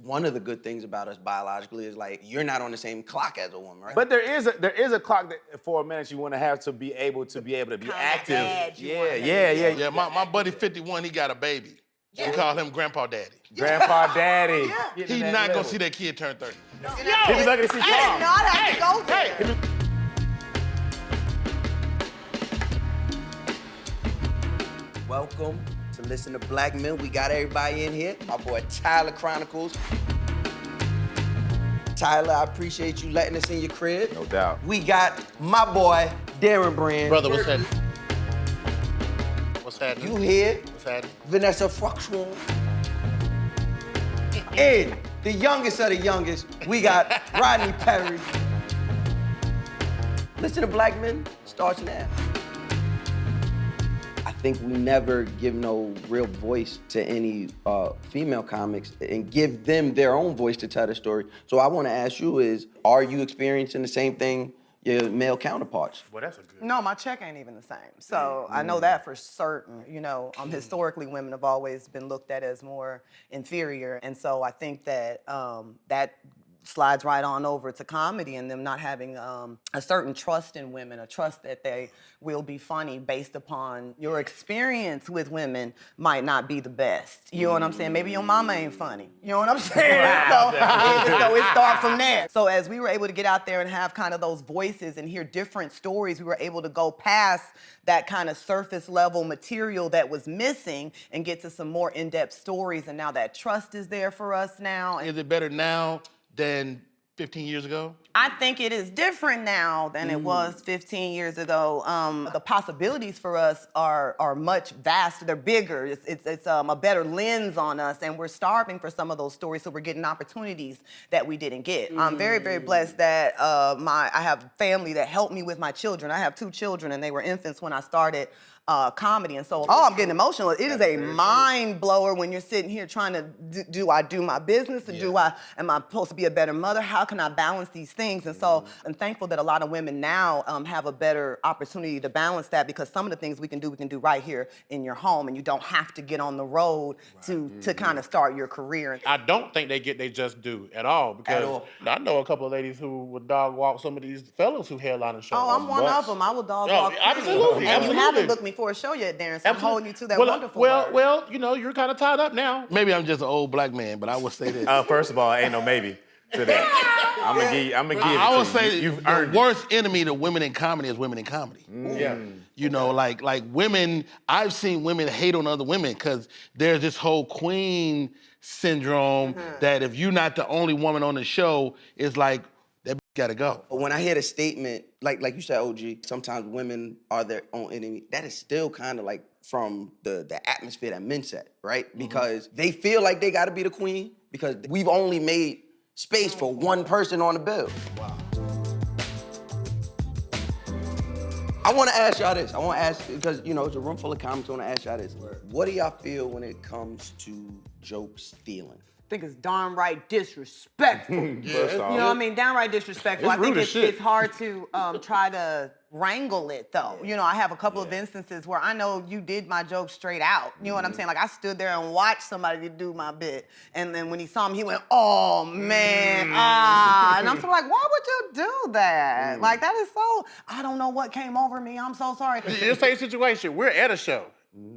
one of the good things about us biologically is like you're not on the same clock as a woman, right? But there is a clock that for a minute you want to have to be able to be active. Yeah, my buddy 51, he got a baby. We call him Grandpa Daddy. Grandpa Daddy. He's not gonna see that kid turn 30. He be lucky to see I did not have to go there. Welcome to Listen to Black Men. We got everybody in here. My boy Tyler Chronicles. Tyler, I appreciate you letting us in your crib. No doubt. We got my boy Darren Brand. Brother, what's happening? What's happening? You here? What's happening? Vanessa Fraction. And the youngest of the youngest, we got Rodney Perry. Listen to Black Men starts now. I think we never give no real voice to any female comics and give them their own voice to tell the story. So I want to ask you is, are you experiencing the same thing your male counterparts? Well, that's a good. No, my check ain't even the same. So I know that for certain. You know, historically, women have always been looked at as more inferior. And so I think that that slides right on over to comedy and them not having a certain trust in women, a trust that they will be funny based upon your experience with women might not be the best. You know what I'm saying? Maybe your mama ain't funny. You know what I'm saying? So it starts from there. So as we were able to get out there and have kind of those voices and hear different stories, we were able to go past that kind of surface level material that was missing and get to some more in-depth stories. And now that trust is there for us now. Is it better now than 15 years ago? I think it is different now than it was 15 years ago. The possibilities for us are much vaster. They're bigger. It's a better lens on us, and we're starving for some of those stories, so we're getting opportunities that we didn't get. I'm very, very blessed that I have family that helped me with my children. I have 2 children, and they were infants when I started comedy, and so I'm getting emotional. It is a mind blower when you're sitting here trying to do I do my business, and am I supposed to be a better mother? How can I balance these things? And so I'm thankful that a lot of women now have a better opportunity to balance that, because some of the things we can do right here in your home, and you don't have to get on the road to kind of start your career. I don't think they get they just due at all, because I know a couple of ladies who would dog walk some of these fellas who headline the show. Oh, I'm one of them. I will dog walk. Absolutely. And you haven't looked me for a show yet, Darren, so I'm holding you to that wonderful word. Well, you know, you're kind of tied up now. Maybe I'm just an old black man, but I would say this. First of all, ain't no maybe to that. I'm gonna give it I would to say you. You've the earned worst enemy to women in comedy is women in comedy. Yeah. You know, like women, I've seen women hate on other women because there's this whole queen syndrome that if you're not the only woman on the show, it's like, that gotta go. When I hear the statement, like you said, OG, sometimes women are their own enemy, that is still kind of like from the atmosphere that men set, right? Because they feel like they gotta be the queen because we've only made space for one person on the bill. Wow. I wanna ask y'all this. I wanna ask, because you know, it's a room full of comics, I wanna ask y'all this. What do y'all feel when it comes to joke stealing? I think it's downright disrespectful. First off. You know what I mean? Downright disrespectful. It's I think rude as shit. it's hard to try to wrangle it, though. You know, I have a couple of instances where I know you did my joke straight out. You know what I'm saying? Like, I stood there and watched somebody do my bit, and then when he saw me, he went, oh, man, and I'm sort of like, why would you do that? Like, that is so, I don't know what came over me. I'm so sorry. It's the same situation. We're at a show,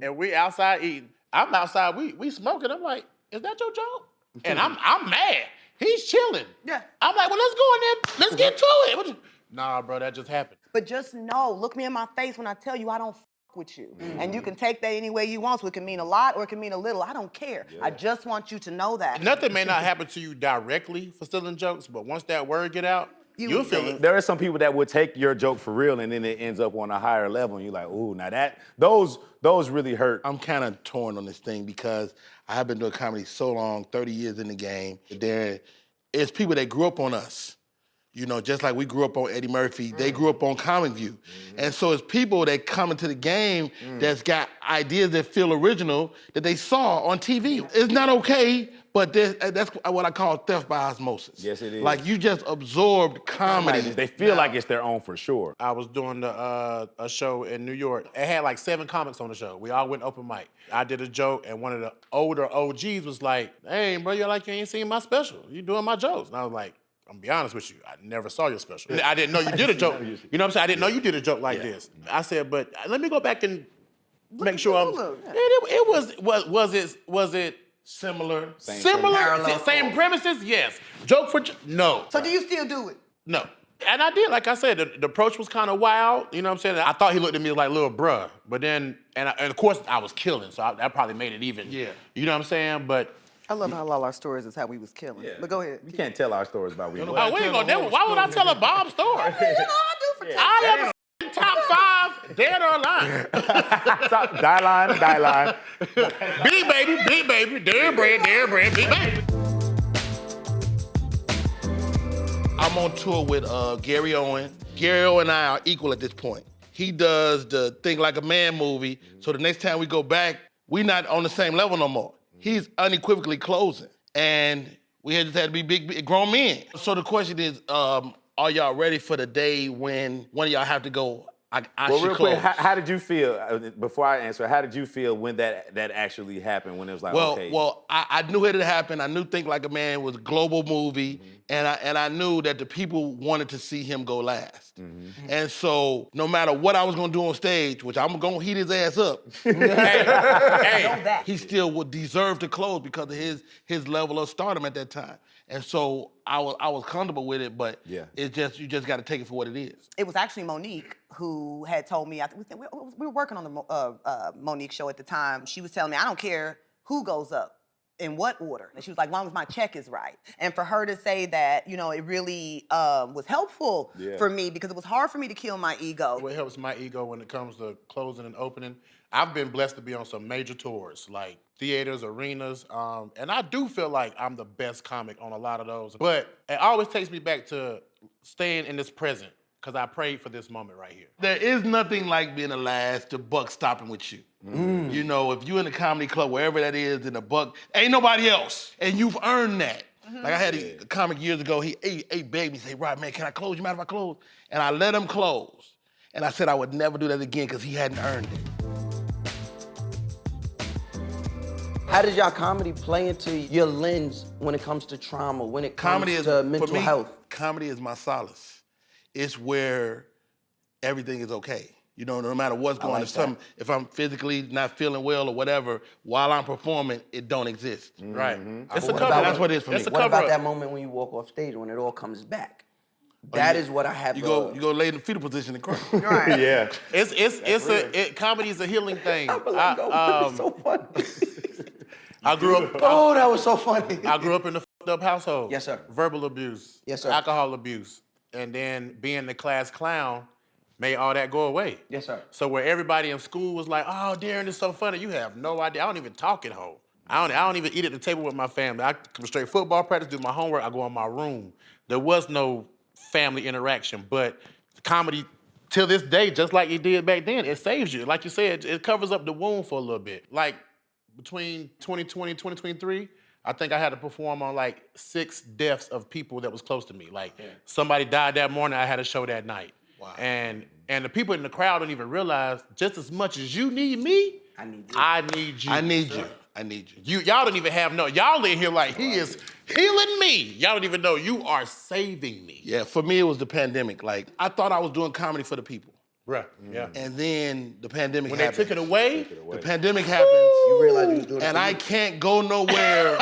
and we outside eating. I'm outside, we smoking. I'm like, is that your joke? And I'm mad. He's chilling. Yeah. I'm like, well, let's go in there. Let's get to it. Nah, bro, that just happened. But just know, look me in my face when I tell you I don't with you. And you can take that any way you want. So it can mean a lot or it can mean a little. I don't care. I just want you to know that. Nothing may not happen to you directly for stealing jokes, but once that word get out, you'll feel it. There are some people that would take your joke for real, and then it ends up on a higher level, and you're like, ooh, now those really hurt. I'm kind of torn on this thing because I have been doing comedy so long, 30 years in the game. There is people that grew up on us. You know, just like we grew up on Eddie Murphy, they grew up on Comic View. And so it's people that come into the game that's got ideas that feel original that they saw on TV. It's not okay But that's what I call theft by osmosis. Yes, it is. Like you just absorbed comedy. They feel like it's their own for sure. I was doing a show in New York. It had like 7 comics on the show. We all went open mic. I did a joke, and one of the older OGs was like, "Hey, bro, you ain't seen my special. You doing my jokes?" And I was like, I'm gonna be honest with you, I never saw your special. I didn't know you did a joke. You know what I'm saying? I didn't know you did a joke like this. I said, but let me go back and make sure I'm. Was it Similar. similar? Same premises? Yes. Joke for no. So do you still do it? No. And I did, like I said, the approach was kind of wild. You know what I'm saying? I thought he looked at me like little bruh, but then, and of course I was killing, so that probably made it even. Yeah. You know what I'm saying? But. I love how all our stories is how we was killing. But go ahead. We can't tell our stories about we. Oh, we ain't gonna. Why would I tell a bomb story? I do for I am top 5, dead or alive. Die line. Big baby, Darren Brand, big baby. I'm on tour with Gary Owen. Gary Owen and I are equal at this point. He does the Think Like a Man movie, so the next time we go back, we're not on the same level no more. He's unequivocally closing, and we just had to be big grown men. So the question is, are y'all ready for the day when one of y'all have to go, I Well, should real close? quick, how did you feel, before I answer, how did you feel when that actually happened, when it was like, okay. Well, I knew it had happened. I knew Think Like a Man was a global movie, and I knew that the people wanted to see him go last. And so no matter what I was gonna do on stage, which I'm gonna heat his ass up, he still would deserve to close because of his level of stardom at that time. And so I was comfortable with it, but it's just, you just gotta take it for what it is. It was actually Monique who had told me, we were working on the Monique show at the time. She was telling me, I don't care who goes up, in what order. And she was like, as long as my check is right. And for her to say that, you know, it really was helpful for me because it was hard for me to kill my ego. What helps my ego when it comes to closing and opening, I've been blessed to be on some major tours, like theaters, arenas, and I do feel like I'm the best comic on a lot of those. But it always takes me back to staying in this present, because I prayed for this moment right here. There is nothing like being the last, the buck stopping with you. You know, if you in the comedy club, wherever that is, in the buck, ain't nobody else. And you've earned that. Like I had a comic years ago, he begged me, say, Rod, man, can I close? You mind if I close? And I let him close. And I said I would never do that again because he hadn't earned it. How does y'all comedy play into your lens when it comes to trauma, when it comes to mental health? Comedy is my solace. It's where everything is okay. You know, no matter what's going on, if I'm physically not feeling well or whatever, while I'm performing, it don't exist. Right. It's a cover. That's what it is for me. What about that moment when you walk off stage, when it all comes back? That is what I have. You go lay in the fetal position and cry. Right. Yeah. Comedy is a healing thing. It's so funny. I grew up. Oh, that was so funny. I grew up in a fucked up household. Yes, sir. Verbal abuse. Yes, sir. Alcohol abuse. And then being the class clown made all that go away. Yes, sir. So where everybody in school was like, oh, Darren is so funny. You have no idea. I don't even talk at home. I don't even eat at the table with my family. I come straight football practice, do my homework, I go in my room. There was no family interaction, but comedy, till this day, just like it did back then, it saves you. Like you said, it covers up the wound for a little bit. Like between 2020 and 2023, I think I had to perform on like 6 deaths of people that was close to me. Like somebody died that morning, I had a show that night. Wow. And the people in the crowd don't even realize, just as much as you need me, I need you. I need you. I need you. Y'all don't even have y'all in here like he is healing me. Y'all don't even know you are saving me. Yeah, for me it was the pandemic. Like I thought I was doing comedy for the people. Right. Yeah. And then the pandemic When happened. they took it away, the pandemic happens. You realize you was doing it. And I can't go nowhere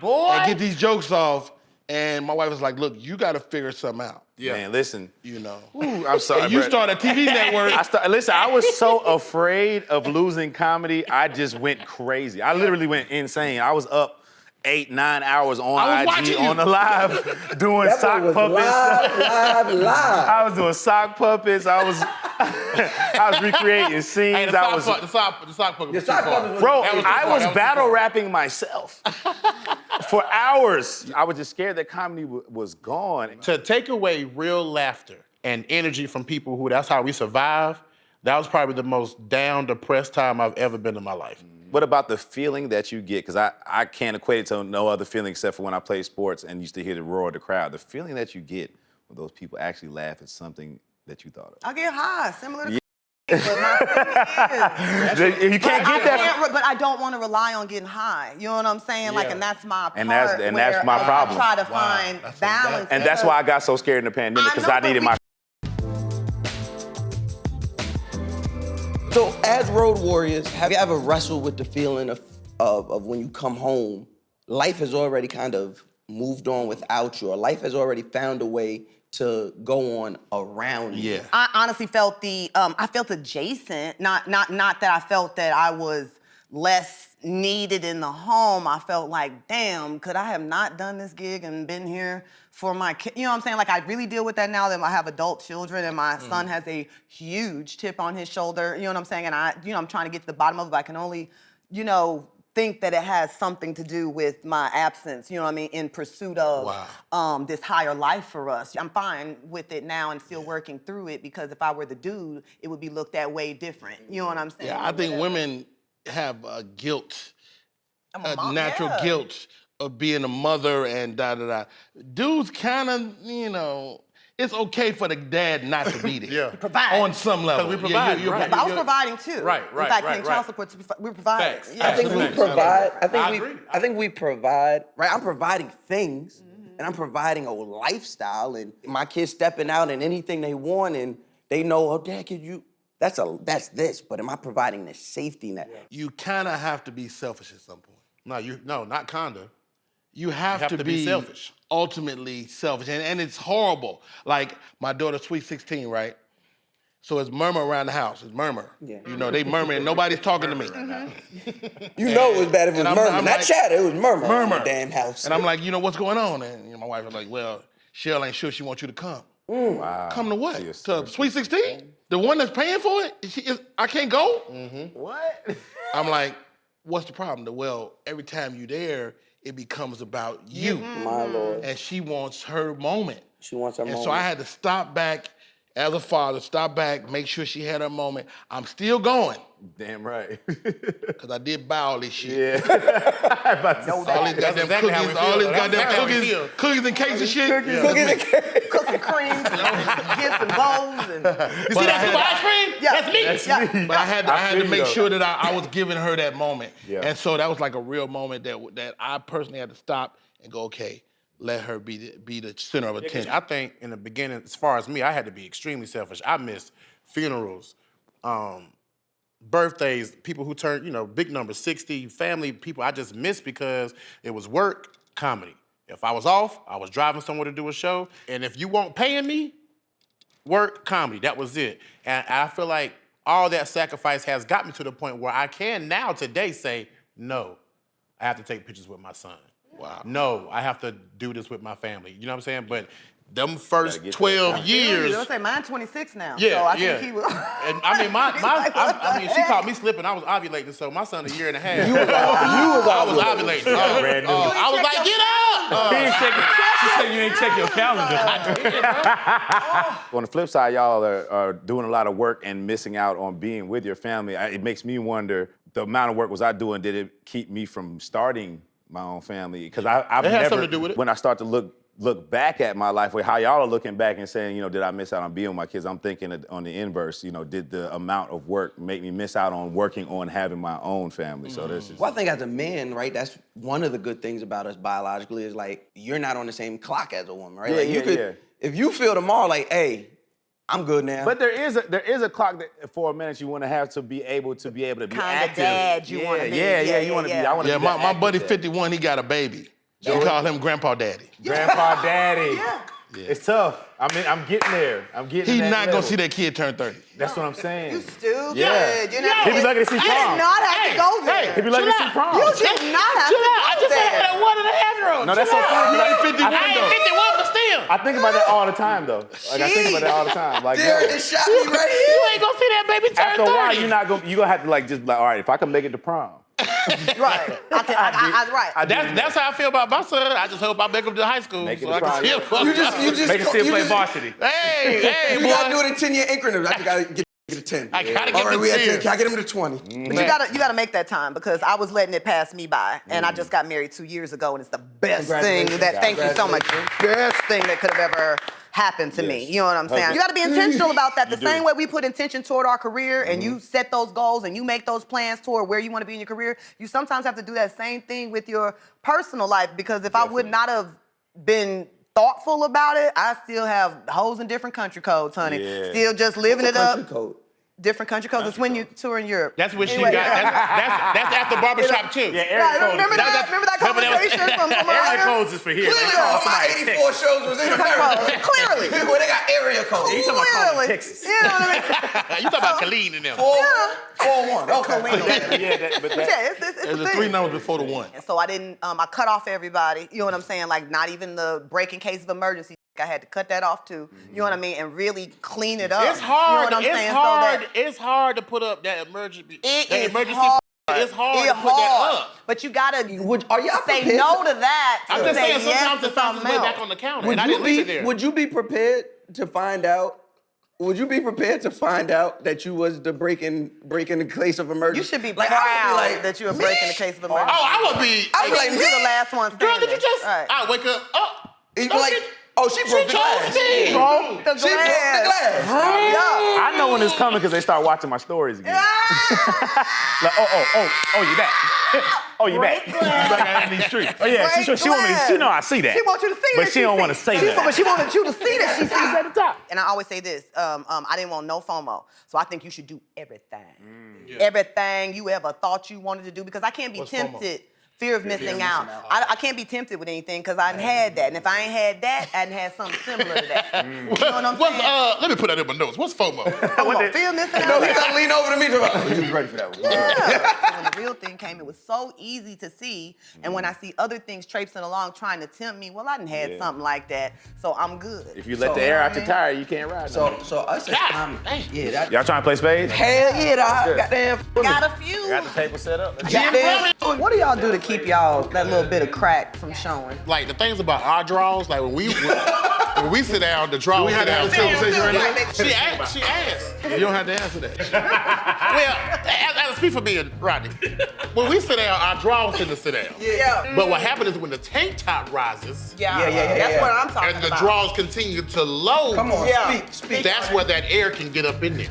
boy. and get these jokes off. And my wife was like, look, you gotta figure something out. Yeah. Man, listen. You know. Ooh, I'm sorry, And you Brett. started a TV network. Listen, I was so afraid of losing comedy, I just went crazy. I literally went insane. I was up 8-9 hours on I was IG watching you. on the live doing That sock boy was puppets. live. I was doing sock puppets. I was recreating scenes. Hey, the sock puppet. The sock puppet was- Bro, That was I the was part. battle rapping myself for hours. I was just scared that comedy was gone. To take away real laughter and energy from people who that's how we survive, that was probably the most down, depressed time I've ever been in my life. what about the feeling that you get? Because I can't equate it to no other feeling except for when I played sports and used to hear the roar of the crowd. The feeling that you get when those people actually laugh at something that you thought of. I get high, similar to but my thing is, You can't get that. but I don't want to rely on getting high. You know what I'm saying? Like, and that's my part. And that's my problem. I try to find balance. And that's why I got so scared in the pandemic, because I needed my. So, as road warriors, have you ever wrestled with the feeling of when you come home, life has already kind of moved on without you, or life has already found a way to go on around you? Yeah. I honestly felt I felt adjacent. Not that I felt that I was less needed in the home. I felt like, damn, could I have not done this gig and been here for my kid? You know what I'm saying? Like, I really deal with that now that I have adult children and my son has a huge chip on his shoulder. You know what I'm saying? And I'm trying to get to the bottom of it. But I can only, think that it has something to do with my absence, you know what I mean, in pursuit of this higher life for us. I'm fine with it now and still working through it, because if I were the dude, it would be looked at way different. You know what I'm saying? Yeah, I think women have a guilt, a natural guilt of being a mother and da-da-da. Dudes kind of, it's okay for the dad not to be there. Yeah. Provide. On some level. Because we provide, right. But I was providing too. Right. In fact, paying child support, we're providing. Facts. Yeah. I think we provide. agree. I think we provide. Right, I'm providing things, and I'm providing a lifestyle, and my kids stepping out and anything they want, and they know, oh, Dad, could you? That's this. But am I providing the safety net? Yeah. You kind of have to be selfish at some point. No, not kinda. You have to be selfish. Ultimately selfish. And it's horrible. Like, my daughter's sweet 16, right? So it's murmur around the house. It's murmur. Yeah. They murmur and nobody's talking to me. You know it was bad if it was murmur. Not like, chatter, it was murmur. Murmur. In the damn house. And I'm like, what's going on? And my wife was like, well, Shell ain't sure she wants you to come. Wow. Come to what? To Sweet 16? The one that's paying for it? I can't go? What? I'm like, what's the problem? Well, every time you're there, it becomes about you. My Lord. And she wants her moment. She wants her moment. So I had to stop back as a father, make sure she had her moment. I'm still going. Damn right. Because I did buy all this shit. Yeah. All these goddamn cookies, all these goddamn cookies and cakes and shit. Cookies and cakes. Cooking creams and gifts and bowls. And You see that scoop of ice cream? Yeah. That's me. Yeah. But I had to make sure that I was giving her that moment. Yeah. And so that was like a real moment that I personally had to stop and go, okay, let her be the center of attention. I think in the beginning, as far as me, I had to be extremely selfish. I missed funerals, birthdays, people who turned, big numbers, 60, family people I just missed because it was work, comedy. If I was off, I was driving somewhere to do a show, and if you weren't paying me, work, comedy, that was it. And I feel like all that sacrifice has got me to the point where I can now today say, no, I have to take pictures with my son. Wow. No, I have to do this with my family. You know what I'm saying? But them first 12 years. I was say mine's 26 now. Yeah, so I think he was. And I mean, she caught me slipping. I was ovulating, so my son a year and a half. I was ovulating. I was like, get up! She said you ain't check your calendar. On the flip side, y'all are doing a lot of work and missing out on being with your family. It makes me wonder, the amount of work was I doing, did it keep me from starting my own family? Because I've It never, has something to do with it. When I start to look back at my life, how y'all are looking back and saying, did I miss out on being with my kids? I'm thinking on the inverse, did the amount of work make me miss out on working on having my own family? So this is. Well, I think as a man, right, that's one of the good things about us biologically is like, you're not on the same clock as a woman, right? If you feel tomorrow like, hey, I'm good now. But there is a clock that for a minute you want to have to be able to be active. Dad you want to be. You want to be. I want to be. My buddy 51, he got a baby. You call him Grandpa Daddy. Grandpa Daddy. Yeah. It's tough. I mean, I'm getting there. He's not gonna see that kid turn 30. That's what I'm saying. You stupid. Yeah. He'd be lucky to see prom. I did not have to go there. He'd be lucky to see prom. You did not have to go there. I just had a 1.5-year-old. No, that's so funny. You ain't 51 I ain't though. 51, but still. I think about that all the time, though. Like, I think about that all the time. Like, Darren just shot me right You here. ain't gonna see that baby turn 30. after a while, you're gonna have to like just be like, all right, if I can make it to prom. Right. Right. That's how I feel about my son. I just hope I make him to high school. Make it so to I can prom, see yeah. him. You just Make it still you play just- varsity. Hey, You boy. gotta do it in 10-year increments. I just gotta get Get a 10. I gotta get All right, the we at 10. 10. Can I get him to 20? But you gotta make that time because I was letting it pass me by, and I just got married 2 years ago, and it's the best thing that. Thank you so much. Best thing that could have ever happened to me. You know what I'm saying? You gotta be intentional about that. The same way we put intention toward our career, and you set those goals and you make those plans toward where you want to be in your career. You sometimes have to do that same thing with your personal life because if I would not have been thoughtful about it, I still have hoes in different country codes, honey. Yeah. Still just living it up. Country code. Different country codes. It's when you tour in Europe. That's what she Anyway, got. That's at the barbershop too. Yeah, Yeah, area codes. remember that conversation from Area earlier? codes is for here. Clearly, They call all my somebody 84 shows was in America. Clearly. Where they got area codes. You talking about calling Clearly. Texas. You know what I mean? You talking about Colleen and them. 4-1. Okay. But that, Yeah, it's a There's the thing. 3 numbers before the 1. And so I didn't, I cut off everybody, you know what I'm saying? Like not even the break in case of emergency. I had to cut that off too, you know what I mean? And really clean it up. It's hard. You know what I'm It's saying? hard. So that It's hard to put up that emergency. it that is emergency. hard. It's hard It's to put that up. But you gotta Are y'all say prepared no to that. I'm to just say saying, yes sometimes to it sounds something way else. back on the counter, and I didn't leave it there. Would you be prepared to find out? Would you be prepared to find out that you was the breaking the case of emergency? You should be like, proud I would be like, that you were breaking the case of emergency. Oh, I would be. I would be like, You're the last one standing. Girl, did you just? Right. I wake up. Oh, He'd be don't like, you- oh, she broke the glass. chose me. The She broke the glass. Yeah. I know when it's coming because they start watching my stories again. Like, oh, you back. Oh, you back. Back out in these streets. Oh yeah, Break she want me. glass. She know I see that. She wants you to see but that. she don't want to say that. But she wanted you to see that. She sees at the top. And I always say this, I didn't want no FOMO. So I think you should do everything. Everything you ever thought you wanted to do because I can't be What's tempted. Fear of missing out. I can't be tempted with anything because I had that. And if I ain't had that, I hadn't had something similar to that. You know what I'm What's, saying? let me put that in my notes. What's FOMO? FOMO, fear of missing out. No, he gotta lean over to me. You was ready for that one. Yeah. So when the real thing came, it was so easy to see. And when I see other things traipsing along trying to tempt me, well, I done had something like that, so I'm good. If you let the air out your tire, you can't ride. So us as Dang. y'all trying to play spades? hell yeah, dog. Goddamn. Got a few. Got the table set up. Let's Goddamn. What do y'all do to keep y'all that little bit of crack from showing? Like the things about our draws, like when we sit down, the draws We had sit to down. have this conversation right now. She asked. You don't have to answer that. Well, I'll speak for me and Rodney. When we sit down, our draws tend to sit down. Yeah. But what happens is when the tank top rises Yeah. Yeah. That's what I'm talking and the about. draws continue to load, Come on, Yeah. speak. that's where that air can get up in there.